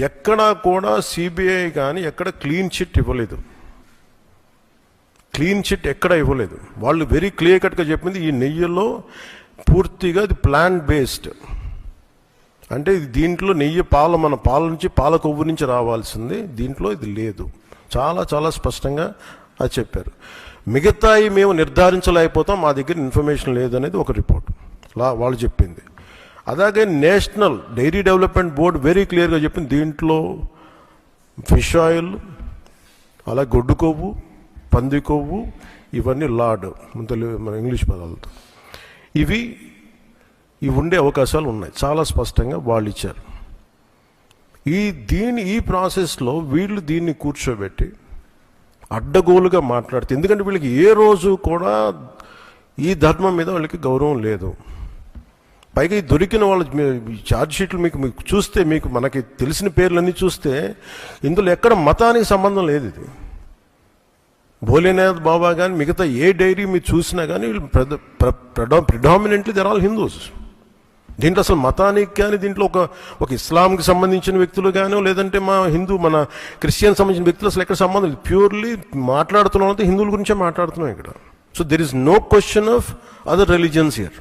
ఎక్కడా కూడా సిబిఐ కానీ ఎక్కడ క్లీన్ చిట్ ఇవ్వలేదు. క్లీన్ చిట్ ఎక్కడ ఇవ్వలేదు. వాళ్ళు వెరీ క్లియర్ కట్గా చెప్పింది ఈ నెయ్యిలో పూర్తిగా ఇది ప్లాంట్ బేస్డ్, అంటే దీంట్లో నెయ్యి మన పాల నుంచి పాల కొవ్వు నుంచి రావాల్సింది, దీంట్లో ఇది లేదు. చాలా చాలా స్పష్టంగా అది చెప్పారు. మిగతాయి మేము నిర్ధారించలేకపోతాం, మా దగ్గర ఇన్ఫర్మేషన్ లేదనేది ఒక రిపోర్ట్ వాళ్ళు చెప్పింది. అలాగే national dairy development board very క్లియర్గా చెప్పింది దీంట్లో ఫిష్ ఆయిల్, అలా గొడ్డు కొవ్వు, పంది కొవ్వు, ఇవన్నీ లార్డ్ మన ఇంగ్లీష్ పదాలతో ఇవి ఉండే అవకాశాలు ఉన్నాయి. చాలా స్పష్టంగా వాళ్ళు ఇచ్చారు. ఈ ప్రాసెస్లో వీళ్ళు దీన్ని కూర్చోబెట్టి అడ్డగోలుగా మాట్లాడితే, ఎందుకంటే వీళ్ళకి ఏ రోజు కూడా ఈ ధర్మం మీద వాళ్ళకి గౌరవం లేదు. పైగా ఈ దొరికిన వాళ్ళ ఛార్జ్ షీట్లు మీకు చూస్తే, మనకి తెలిసిన పేర్లన్నీ చూస్తే ఇందులో ఎక్కడ మతానికి సంబంధం లేదు. ఇది భోలేనాథ్ బాబా కానీ మిగతా ఏ డైరీ మీరు చూసినా కానీ వీళ్ళు ప్రిడామినెంట్లీ దర్ ఆల్ హిందూస్. దీంట్లో అసలు మతానికి కానీ దీంట్లో ఒక ఇస్లాంకి సంబంధించిన వ్యక్తులు కానీ లేదంటే మన క్రిస్టియన్ సంబంధించిన వ్యక్తులు అసలు ఎక్కడ సంబంధం లేదు. ప్యూర్లీ మాట్లాడుతున్నాం అంటే హిందువుల గురించే మాట్లాడుతున్నాం ఇక్కడ. So there is no question of other religions here.